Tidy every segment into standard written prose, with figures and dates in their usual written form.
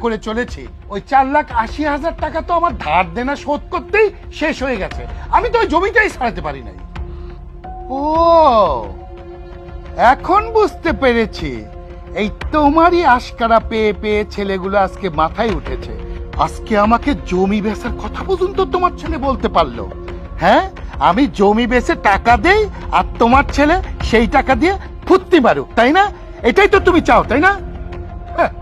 করে চলেছি, ওই 4,80,000 টাকা তো আমার ধার দেনা শোধ করতেই শেষ হয়ে গেছে। আমি তো ওই জমিটাই ছাড়াতে পারি নাই। ও, এখন বুঝতে পেরেছি, এই তোমারই আশকারা পেয়ে পেয়ে ছেলেগুলো আজকে মাথায় উঠেছে। আজকে আমাকে জমি বেচার কথা পর্যন্ত তোমার ছেলে বলতে পারলো। হ্যাঁ, আমি জমি বেচে টাকা দেই আর তোমার ছেলে সেই টাকা দিয়ে ফুর্তি মারুক, তাই না? এটাই তো তুমি চাও, তাই না? হ্যাঁ।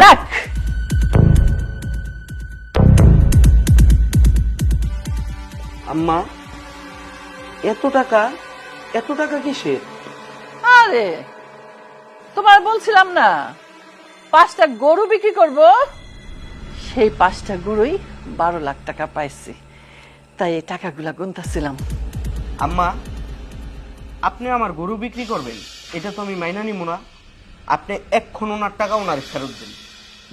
লাখ আম্মা, এত টাকা কিসের? আরে তোমার বলছিলাম না 5টা গরু বিক্রি করব, সেই 5টা গরুই 12 লাখ টাকা পাইছি, তাই এই টাকাগুলা গুনতাছিলাম। আম্মা, আপনি আমার গরু বিক্রি করবেন এটা তো আমি মাইনা নিব না। আপনি এক্ষণ ওনার টাকা ওনার ফেরত দেন।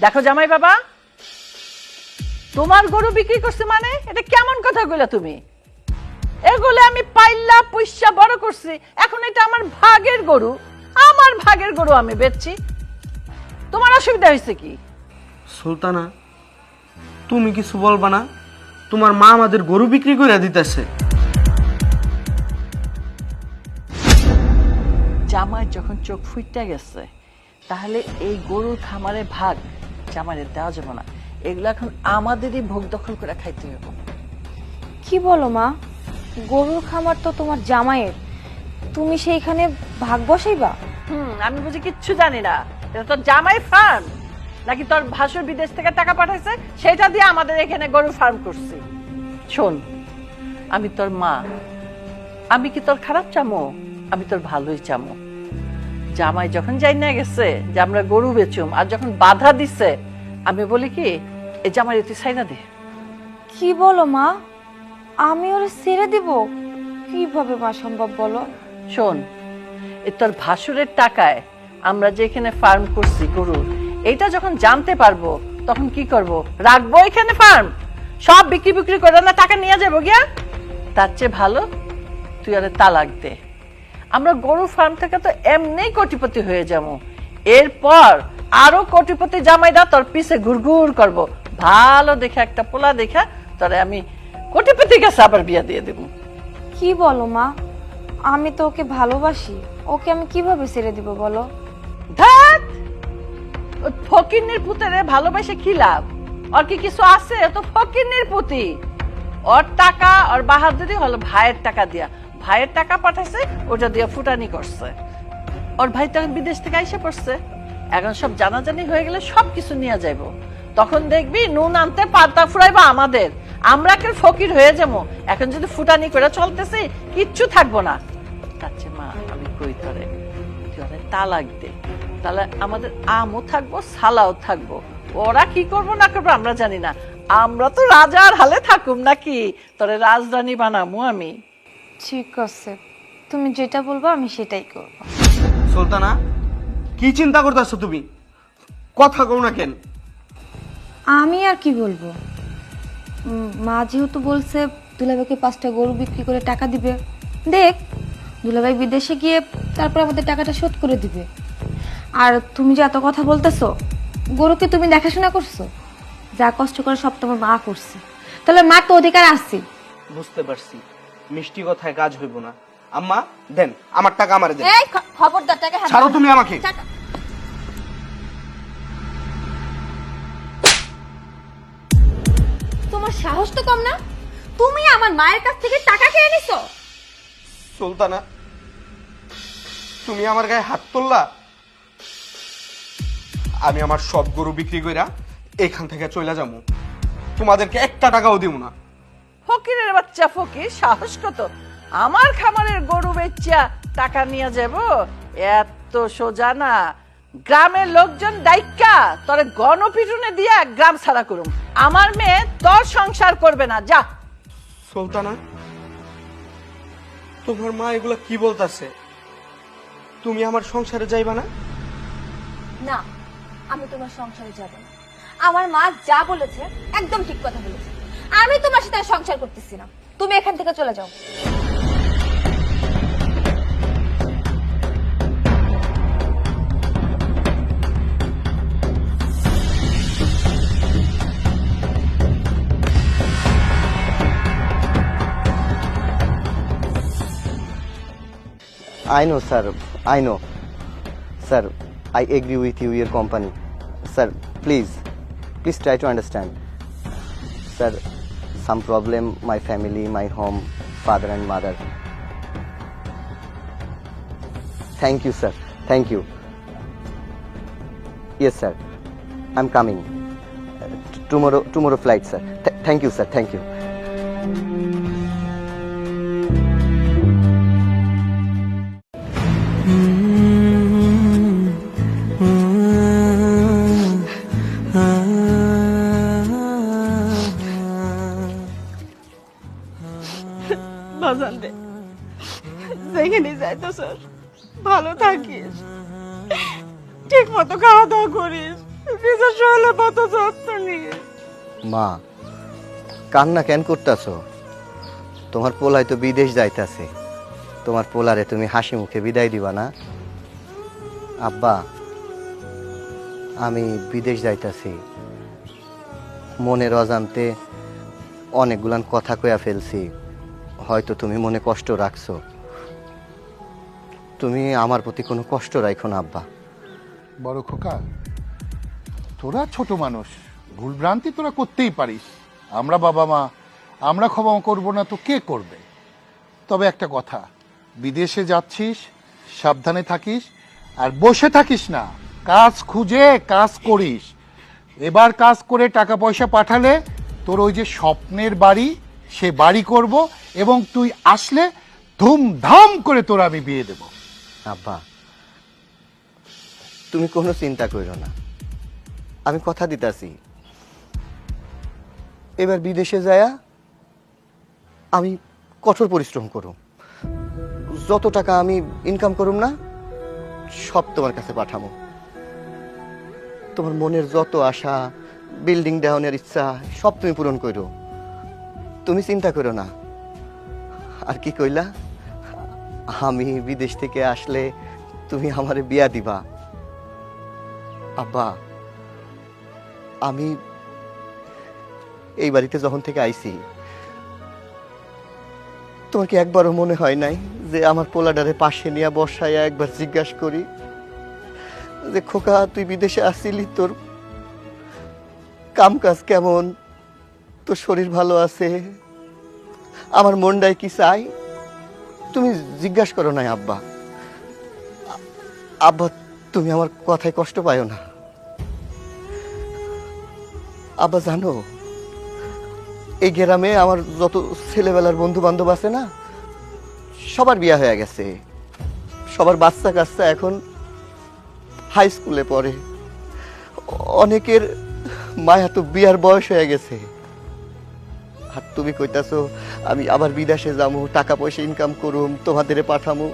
দেখো জামাই বাবা, তোমার গরু বিক্রি করছে মানে এটা কেমন কথা কইলা তুমি? এগুলো আমি পাইলা পয়সা বড় করছি, এখন এটা আমার ভাগের গরু, আমার ভাগের গরু আমি বেচছি, তোমার অসুবিধা হয়েছে কি? সুলতানা, তুমি কিছু বলবা না? তোমার মা আমাদের গরু বিক্রি করে দিতেছে। জামাই যখন চোখ ফুইটা গেছে, তাহলে এই গরুর খামারে ভাগ জামাইয়ের দেওয়া যাবে না, এগুলো এখন আমাদেরই ভোগ দখল করে খাইতে হবে। কি বলো মা? গরুর খামার তো তোমার জামাইয়ের, তুমি সেইখানে ভাগ বসাইবা? আমি বুঝি কিচ্ছু জানি না। এটা তোর জামাই ফার্ম নাকি তোর ভাসুর বিদেশ থেকে টাকা পাঠাইছে সেটা দিয়ে আমাদের এখানে গরু ফার্ম করছি? শোন, আমি তোর মা, আমি কি তোর খারাপ চামো? আমি তোর ভালোই চামো। জামাই যখন যাই না গেছে যে আমরা গরু বেচুম, আর যখন বাধা দিছে, আমি বলি কি এই জামাই তুই সাইনা দে। কি বলো মা? আমি ওরে ছেড়ে দিব? কিভাবে মা সম্ভব বলো? শোন, এ তোর ভাসুরের টাকায় আমরা যেখানে ফার্ম করছি গরুর, এইটা যখন জানতে পারবো তখন কি করব? রাখবো এখানে ফার্ম? সব বিক্রি করে না টাকা নিয়ে যাবো গিয়া? তার চেয়ে ভালো তুই আরে তালাক দে। আমরা গরু ফার্ম থেকে তো এমনি কোটিপতি হয়ে যাবো, এরপর আরো কোটিপতি জামাইরা তোর পিছে ঘুরঘুর করব। ভালো দেখে একটা পোলা দেখা তোরে আমি কোটিপতি কাছে আবার বিয়া দিয়ে দেব। কি বলো মা? আমি তো ওকে ভালোবাসি, ওকে আমি কিভাবে ছেড়ে দিব বলো? ধ্যাৎ, ওই ফকিন্নির পুতেরে ভালোবাসে কি লাভ? ওর কি কিছু আছে? তো ফকিন্নির পুতি, ওর টাকা ওর বাহাদুরি হলো ভাইয়ের টাকা দিয়া, ভাইয়ের টাকা পাঠাইছে, ওটা দিয়ে ফুটানি করছে। ওর ভাই তখন বিদেশ থেকে আইসা পড়ছে, এখন সব জানাজানি হয়ে গেলে সবকিছু নিয়ে যাইব, তখন দেখবি নুন আনতে পান্তা ফুরাইবা আমাদের, আমরা কেন ফকির হয়ে যাবো। এখন যদি ফুটানি করে চলতেছি কিচ্ছু থাকবো না। তার চেয়ে মা আমি কই ধরে তুই ওদের তালাক দে, তাহলে আমাদের আমও থাকবো সালাও থাকবো। ওরা কি করবো না করবো আমরা জানি না, আমরা তো রাজার হালে থাকুম নাকি তোরে রাজধানী বানামু আমি। ঠিক আছে, তুমি যেটা বলবো আমি সেটাই করব। সুলতানা, কি চিন্তা করতেছো তুমি? কথা কও না কেন? আমি আর কি বলবো, মা যেহেতু বলছে দুলাভাইকে 5টা গরু বিক্রি করে টাকা দিবে, দেখ দুলাভাই বিদেশে গিয়ে তারপর আমাদের টাকাটা শোধ করে দিবে। আর তুমি যে এত কথা বলতেছো, গরুকে তুমি দেখাশোনা করছো? যা কষ্ট করে সব তোমার মা করছে, তাহলে মা তো অধিকার আছে। বুঝতে পারছি, মিষ্টি কথায় কাজ হইব না। আম্মা দেন, আমার টাকা আমারে দেন। এই খবরদার, টাকা হাত ছাড়ো তুমি আমাকে। তোমার সাহস তো কম না, তুমি আমার মায়ের কাছ থেকে টাকা খেয়ে নিছো। সুলতানা, তুমি আমার গায়ে হাত তুললা। আমি আমার সব গরু বিক্রি কইরা এখান থেকে চলে যাবো, তোমাদেরকে একটা টাকাও দিব না। ফকিরের বাচ্চা ফকির, সাহস কত! আমার খামারের গরু বেচা টাকা নিয়ে যাব? এত সোজা না। গ্রামের লোকজন ডাইকা তোরে গণপিটুনে দিয়া গ্রাম ছাড়া করুম। আমার মেয়ে তোর সংসার করবে না, যা। সুলতানা, তোমার মা এগুলা কি বলতাছে? তুমি আমার সংসারে যাইবা না? না, আমি তোমার সংসারে যাব না। আমার মা যা বলেছে একদম ঠিক কথা বলেছে। আমি তোমার সাথে আর সংসার করতেছি না। তুমি এখান থেকে চলে যাও। I know, sir. I know. Sir, I agree with you, your company. Sir, please try to understand. Sir, some problem, my family, my home, father and mother. Thank you, sir. Thank you. Yes, sir. I'm coming. Tomorrow flight, sir. Thank you, sir. Thank you. বাজান রে, যেখানে যাইতো sir ভালো থাকিস, ঠিক মতো খাওয়া দাওয়া করিস, নিজের শরীরের মতো যত্ন নিস। মা, কান্না কেন করতেছ? তোমার পোলায় তো বিদেশ যাইতাছে। তোমার পোলারে তুমি হাসি মুখে বিদায় দিবা না? আব্বা, আমি বিদেশ যাইতাছি। মনের অজান্তে অনেকগুলান কথা কইয়া ফেলছি। হয়তো তুমি মনে কষ্ট রাখছো। তুমি আমার প্রতি কোনো কষ্ট রাখো না আব্বা। বড় খোকা, তোরা ছোট মানুষ, ভুল ভ্রান্তি তোরা করতেই পারিস। আমরা বাবা মা, আমরা ক্ষমা করব না তো কে করবে? তবে একটা কথা, বিদেশে যাচ্ছিস, সাবধানে থাকিস আর বসে থাকিস না, কাজ খুঁজে কাজ করিস। এবার কাজ করে টাকা পয়সা পাঠালে তোর ওই যে স্বপ্নের বাড়ি, সে বাড়ি করব এবং তুই আসলে ধুমধাম করে তোর আমি বিয়ে দেব। আব্বা, তুমি কোনো চিন্তা করো না, আমি কথা দিতাছি। এবার বিদেশে যায়া আমি কঠোর পরিশ্রম করুম। যত টাকা আমি ইনকাম করুম না, সব তোমার কাছে পাঠাবো। তোমার মনের যত আশা, বিল্ডিং দেওয়ানোর ইচ্ছা, সব তুমি পূরণ করো। তুমি চিন্তা করো না। আর কি কইলা? আমি বিদেশ থেকে আসলে তুমি আমারে বিয়া দিবা। আব্বা, আমি এই বাড়িতে যখন থেকে আইছি, তোমার কি একবারও মনে হয় নাই যে আমার পোলাডারে পাশে নিয়ে বসাইয়া একবার জিজ্ঞাসা করি যে খোকা, তুই বিদেশে আসছিলি, তোর কাম কাজ কেমন, তোর শরীর ভালো আছে, আমার মনটাই কি চাই? তুমি জিজ্ঞাসা করো নাই আব্বা। আব্বা, তুমি আমার কথায় কষ্ট পাইও না। আব্বা, জানো, এই গ্রামে আমার যত ছেলেবেলার বন্ধু বান্ধব আছে না, সবার বিয়ে হয়ে গেছে। সবার বাচ্চা কাচ্চা এখন হাই স্কুলে পড়ে। অনেকের মায়া তো বিয়ার বয়স হয়ে গেছে। আর তুমি কইতাছো আমি আবার বিদেশে যাবো, টাকা পয়সা ইনকাম করুম, তোমাদের পাঠামু,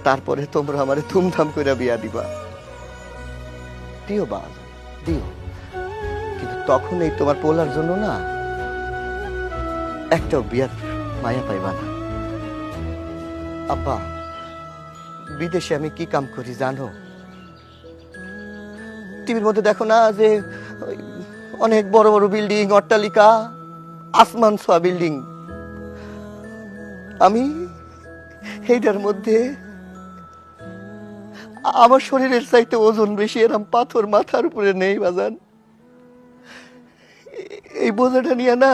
তারপরে তোমরা আমারে ধুমধাম করে বিয়া দিবা। দিও বাবা, দিও, কিন্তু তখন এই তোমার পোলার জন্য না একটাও বিয়ার মায়া পাইবা না। আব্বা, বিদেশে আমি কি কাম করি জানো? টিভির মধ্যে দেখো না যে অনেক বড় বড় বিল্ডিং, অট্টালিকা, আসমান ছোঁয়া বিল্ডিং। আমি এইটার মধ্যে আমার শরীরের চাইতে ওজন বেশি, এরম পাথর মাথার উপরে নেই বাজান। এই বোঝাটা নিয়ে না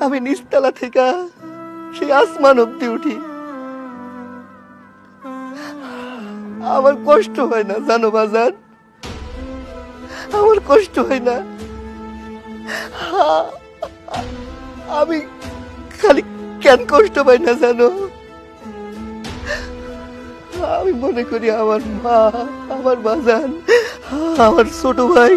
আমি নিচতলা থেকে সেই আসমান অব্দি উঠি। আমার কষ্ট হয় না জানো বাজান, আমার কষ্ট হয় না। আমি খালি কেন কষ্ট পাই না জানো? আমি মনে করি আমার মা, আমার বাজান, আমার ছোট ভাই,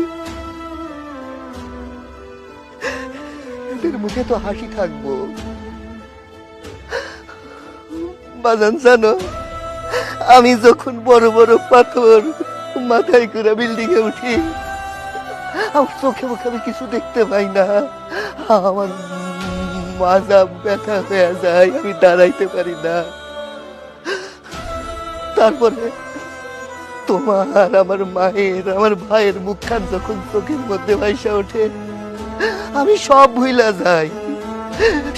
এদের মুখে তো হাসি থাকবো, বাজান জানো, আমি যখন বড় বড় পাথর মাথায় করে বিল্ডিং এ উঠি, আমার চোখে মুখে আমি কিছু দেখতে পাই না, আমার মাজা ব্যথা হয়ে যায়, আমি দাঁড়াইতে পারি না। তারপরে তোমার, আমার মায়ের, আমার ভাইয়ের মুখখান যখন চোখের মধ্যে ভাইসা ওঠে, আমি সব ভুইলা যাই।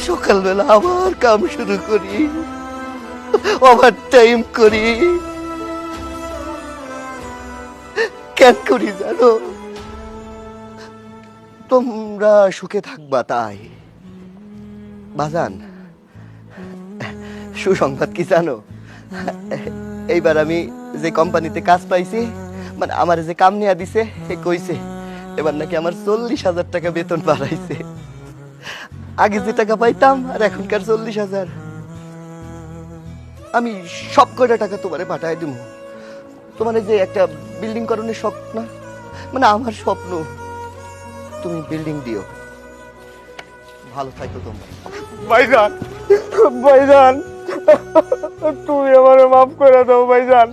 সকালবেলা আবার কাম শুরু করি, ওভার টাইম করি। কেন করি জানো? তোমরা সুখে থাকবা তাই। বাজান, সুসংবাদ কি জানো? এইবার আমি যে কোম্পানিতে কাজ পাইছি, মানে আমার যে কাম নিয়ে দিছে, কইছে এবার নাকি আমার 40,000 টাকা বেতন বাড়াইছে। আগে যে টাকা পাইতাম আর এখনকার 40,000। আমি সব কয়টা টাকা তোমারে পাঠাই দিব। তোমার এই যে একটা বিল্ডিং করণের স্বপ্ন, মানে আমার স্বপ্ন, তুমি বিল্ডিং দিও। ভালো থাকো তোমরা। ভাইজান, ভাইজান, তুমি আমারে মাফ করে দাও ভাইজান।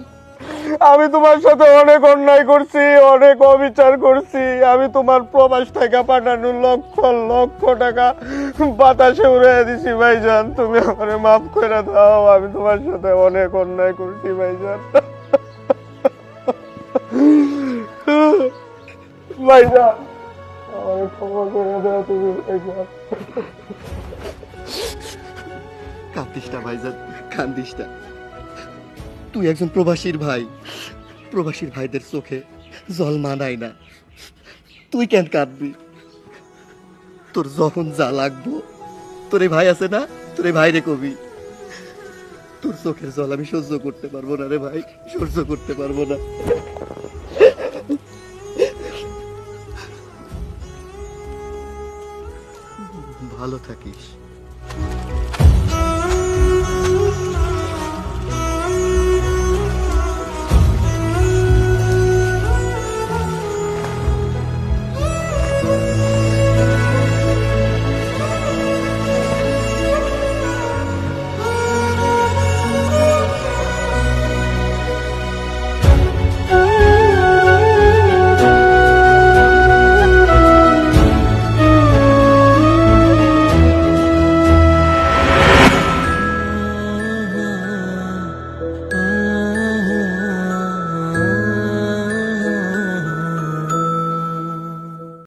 আমি তোমার সাথে অনেক অন্যায় করছি, অনেক অবিচার করছি। আমি তোমার প্রবাস থেকে পাঠানো লক্ষ লক্ষ টাকা বাতাসে উড়ে দিছি ভাইজান। তুমি আমারে মাফ করে দাও, আমি তোমার সাথে অনেক অন্যায় করছি ভাইজান। ভাইজান, আমারে ক্ষমা করে দাও তুমি ভাইজান। কাঁদিস না ভাইজান, কান্দিস না। তুই একজন প্রবাসীর ভাই, প্রবাসীর ভাইদের চোখে জল মানায় না। তুই কেন কাঁদবি? তোর যখন যা লাগবো, তোর এই ভাই আছে না, তোর এই ভাইরে কবি। তোর চোখের জল আমি সহ্য করতে পারবো না রে ভাই, সহ্য করতে পারবো না। ভালো থাকিস।